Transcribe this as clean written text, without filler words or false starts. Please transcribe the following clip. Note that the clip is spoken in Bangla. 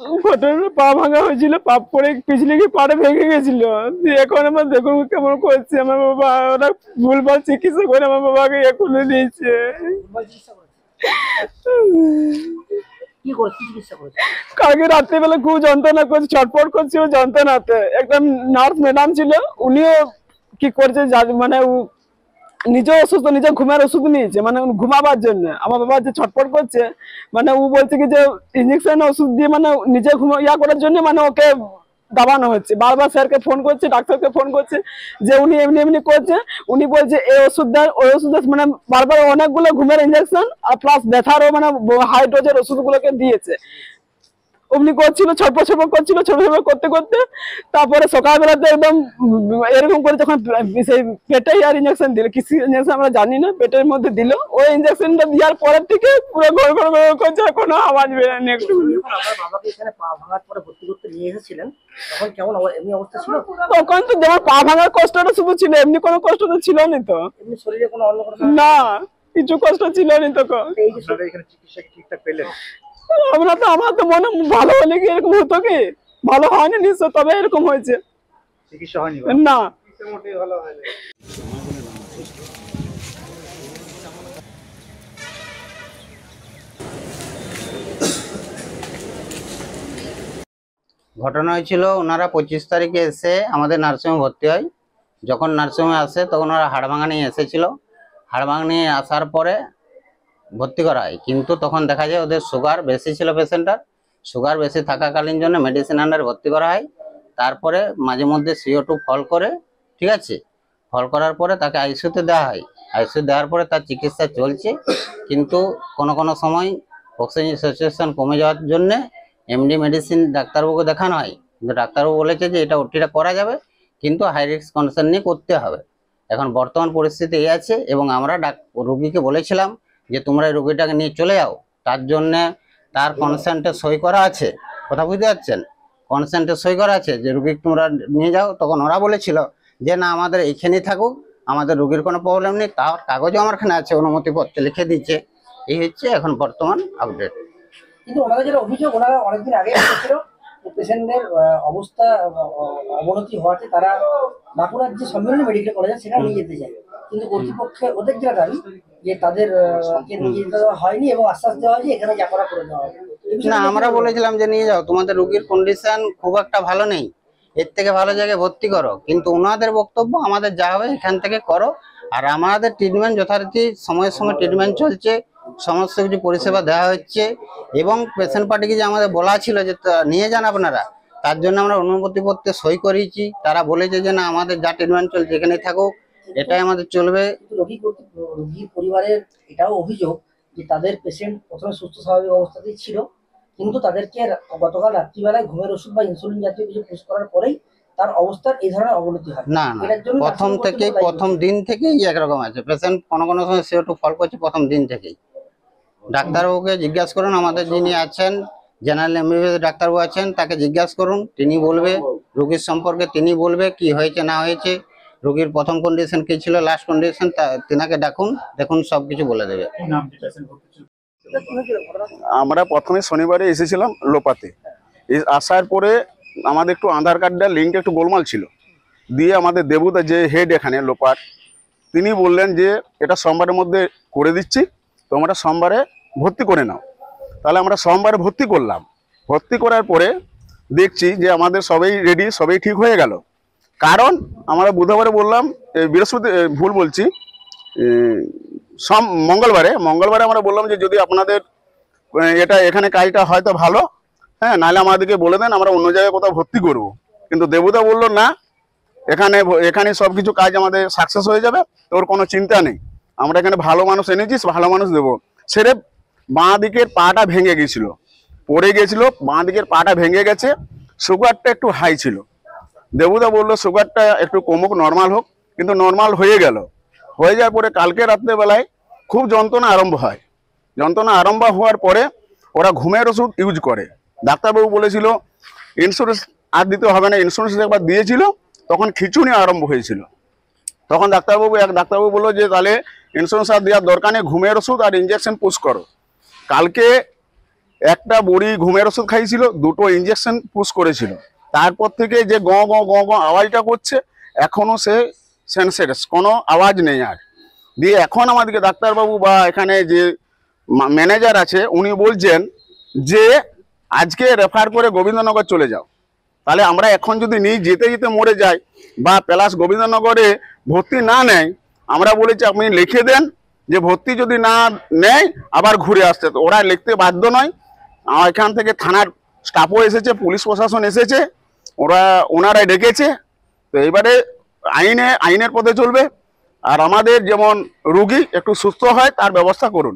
ঘটনাটা পা ভাঙা হয়েছিল, পা পড়ে পিছলে গিয়ে পাড়ে ভেঙে গেছিল। দিয়ে এখন আমার দেখুন কেমন করছে আমার বাবা, ওরা ভুলভাল চিকিৎসা করে আমার বাবাকে এখনো দিয়েছে। কালকে রাত্রিবেলা খুব যন্ত্রণা করছে, ছটফট করছিল যন্ত্রণাতে। একটা নার্স ম্যাডাম ছিল, উনিও কি করছে মানে নিজে অসুস্থ, নিজে ঘুমের ওষুধ নিয়েছে মানে ঘুমাবার জন্য। আমার বাবা যে ছটফট করছে মানে ও বলছে কি যে ইঞ্জেকশন ওষুধ দিয়ে মানে নিজে ইয়া করার জন্য মানে ওকে দাবানো হচ্ছে। বারবার স্যারকে ফোন করছে, ডাক্তারকে ফোন করছে যে উনি এমনি এমনি করছে। উনি বলছে এই ওষুধ দেন ওই ওষুধ দেন, মানে বারবার অনেকগুলো ঘুমের ইঞ্জেকশন আর প্লাস ব্যথারও মানে হাই ডোজের ওষুধগুলোকে দিয়েছে। অমনি করছিল, ছটফট করছিল, ছটফট করতে করতে তারপরে সকালবেলাতে একদম এরকম করে যখন সেই পেটে আর ইঞ্জেকশন দিল, কিছু ইঞ্জেকশন আমরা জানি না, পেটের মধ্যে দিল। ওই ইঞ্জেকশনটা দেওয়ার পরের থেকে পুরো ঘর ঘর ঘর করছে, কোনো আওয়াজ বেরোয়নি একটু। তখন তো যেমন পা ভাঙার কষ্টটা শুধু ছিল, এমনি কোনো কষ্ট তো ছিল না। তো না, কিছু কষ্ট ছিল না তখন। আমরা তো, আমার তো মনে ভালো হলে কি এরকম হতো কি? ভালো হয়নি নিশ্চয়, তবে এরকম হয়েছে। চিকিৎসা হয়নি না। ঘটনা হয়েছিল ওনারা 25 তারিখে এসে আমাদের নার্সিংহোমে ভর্তি হয়। যখন নার্সিংহোমে আসে তখন ওরা হাড়ভাঙা নিয়ে এসেছিল। হাড়ভাঙা নিয়ে আসার পরে ভর্তি করা হয়, কিন্তু তখন দেখা যায় ওদের সুগার বেশি ছিল পেশেন্টটার। সুগার বেশি থাকাকালীন জন্য মেডিসিন আন্ডারে ভর্তি করা হয়। তারপরে মাঝে মধ্যে CO2 ফল করে, ঠিক আছে, ফল করার পরে তাকে আইসিইউতে দেওয়া হয়। আইসিইউ দেওয়ার পরে তার চিকিৎসা চলছে, কিন্তু কোনো কোনো সময় অক্সিজেন স্যাচুরেশন কমে যাওয়ার জন্যে এমডি মেডিসিন ডাক্তারবাবুকে দেখানো হয়, কিন্তু ডাক্তারবাবু বলেছে যে এটা ওটিটা করা যাবে, কিন্তু হাই রিস্ক কন্ডিশন নিয়ে করতে হবে। এখন বর্তমান পরিস্থিতি এই আছে, এবং আমরা রোগীকে বলেছিলাম যে তোমরা এই রোগীটাকে নিয়ে চলে যাও। তার জন্যে তার কনসেন্টে সই করা আছে, কথা বুঝতে পারছেন, কনসেন্টে সই করা আছে যে রোগী তোমরা নিয়ে যাও। তখন ওরা বলেছিল যে না আমাদের এইখানেই থাকুক, আমাদের রোগীর কোনো প্রবলেম নেই, তার কাগজও আমার এখানে আছে, অনুমতিপত্র লিখে দিচ্ছে। এই হচ্ছে এখন বর্তমান আপডেট। কিন্তু ওনাদের যেটা অভিযোগ, ওনারা অনেকদিন আগে এসেছিল পেশেন্টদের অবস্থা অবনতি হওয়াতে তারা বাঁকুড়ার যে সম্মিলনী মেডিকেল কলেজ সেখানে নিয়ে যেতে চায়, কিন্তু কর্তৃপক্ষে ওদের যেটা দাবি যে তাদের নিয়ে যেতে দেওয়া হয়নি এবং আশ্বাস দেওয়া হয় যে এখানে যা করা করে দেওয়া হবে। না, আমরা বলেছিলাম যে নিয়ে যাও, তোমাদের রোগীর কন্ডিশন খুব একটা ভালো নেই, এর থেকে ভালো জায়গায় ভর্তি করো। কিন্তু ওনাদের বক্তব্য আমাদের যা হবে এখান থেকে করো, আর আমাদের ট্রিটমেন্ট যথারীতি সময়ের সময় ট্রিটমেন্ট চলছে, সমস্ত কিছু পরিষেবা দেওয়া হচ্ছে। এবং পেশেন্ট পার্টিকে যে আমাদের বলা ছিল যে নিয়ে যান আপনারা, তার জন্য আমরা অনুমতিপত্রে সই করিয়েছি। তারা বলেছে যে না আমাদের যা ট্রিটমেন্ট চলছে এখানে থাকুক, এটাই আমাদের চলবে। রোগীর পরিবারের এটাও অভিযোগ যে তাদের পেশেন্ট প্রথমে সুস্থ স্বাভাবিক অবস্থাতেই ছিল, কিন্তু তাদেরকে গতকাল রাত্রিবেলায় ঘুমের ওষুধ বা ইনসুলিন জাতীয় কিছু পুশ করার পরেই তার অবস্থার এই ধরনের অবনতি হয়। না না, প্রথম দিন থেকেই একরকম আছে পেশেন্ট, কোনো কোনো সময় CO2 ফল করছে প্রথম দিন থেকেই। ডাক্তারবাবুকে জিজ্ঞাসা করুন, আমাদের যিনি আছেন জেনারেল MBBS ডাক্তারবাবু আছেন, তাকে জিজ্ঞাসা করুন, তিনি বলবে রোগীর সম্পর্কে, তিনি বলবে কি হয়েছে না হয়েছে, রোগীর প্রথম কন্ডিশন কি ছিল, লাস্ট কন্ডিশন, তিনাকে ডাকুন, দেখুন সব কিছু বলে দেবে। আমরা প্রথমে শনিবারে এসেছিলাম লোপাতে, আসার পরে আমাদের একটু আধার কার্ডটার লিঙ্ক একটু গোলমাল ছিল। দিয়ে আমাদের দেবুদা যে হেড এখানে লোপার, তিনি বললেন যে এটা সোমবারের মধ্যে করে দিচ্ছি, তোমরা সোমবারে ভর্তি করে নাও। তাহলে আমরা সোমবারে ভর্তি করলাম। ভর্তি করার পরে দেখছি যে আমাদের সবাই রেডি, সবাই ঠিক হয়ে গেল। কারণ আমরা বুধবারে বললাম, বৃহস্পতি ভুল বলছি, মঙ্গলবারে আমরা বললাম যে যদি আপনাদের এটা এখানে কাজটা হয়তো ভালো, হ্যাঁ, নাহলে আমাদেরকে বলে দেন, আমরা অন্য জায়গায় কোথাও ভর্তি করব। কিন্তু দেবুদা বললো না, এখানে সব কিছু কাজ আমাদের সাকসেস হয়ে যাবে, তোর কোনো চিন্তা নেই, আমরা এখানে ভালো মানুষ এনেছিস, ভালো মানুষ দেবো। সেরে বাঁ দিকের পাটা ভেঙে গেছিল, পড়ে গেছিল, বাঁ দিকের পাটা ভেঙে গেছে। সুগারটা একটু হাই ছিল। দেবুদা বললো সুগারটা একটু কমুক, নর্মাল হোক, কিন্তু নর্মাল হয়ে গেল। হয়ে যাওয়ার পরে কালকে রাত্রেবেলায় খুব যন্ত্রণা আরম্ভ হয়। যন্ত্রণা আরম্ভ হওয়ার পরে ওরা ঘুমের ওষুধ ইউজ করে। ডাক্তারবাবু বলেছিল ইন্স্যুরেন্স আর দিতে হবে না, ইন্স্যুরেন্স একবার দিয়েছিল, তখন খিঁচুনি আরম্ভ হয়েছিল। তখন ডাক্তারবাবু বললো যে তাহলে ইন্স্যুরেন্স আর দেওয়ার দরকার নেই, ঘুমের ওষুধ আর ইঞ্জেকশন পুশ করো। কালকে একটা বড়ি ঘুমের ওষুধ খাইছিল, 2টো ইঞ্জেকশন পুশ করেছিল। তারপর থেকে যে গ গ গ গ আওয়াজটা করছে, এখনো সে সেন্সলেস, কোনো আওয়াজ নেই আর। দিয়ে এখন আমাদেরকে ডাক্তারবাবু বা এখানে যে ম্যানেজার আছে উনি বলছেন যে আজকে রেফার করে গোবিন্দনগর চলে যাও। তাহলে আমরা এখন যদি নিয়ে যেতে যেতে মরে যাই বা প্লাস গোবিন্দনগরে ভর্তি না নেয়, আমরা বলেছি আপনি লিখে দেন যে ভর্তি যদি না নেয় আবার ঘুরে আসতে। তো ওরা লিখতে বাধ্য নয়, এখান থেকে থানার স্টাফও এসেছে, পুলিশ প্রশাসন এসেছে, ওনারাই ডেকেছে। তো এবারে আইনের পথে চলবে, আর আমাদের যেমন রুগী একটু সুস্থ হয় তার ব্যবস্থা করুন।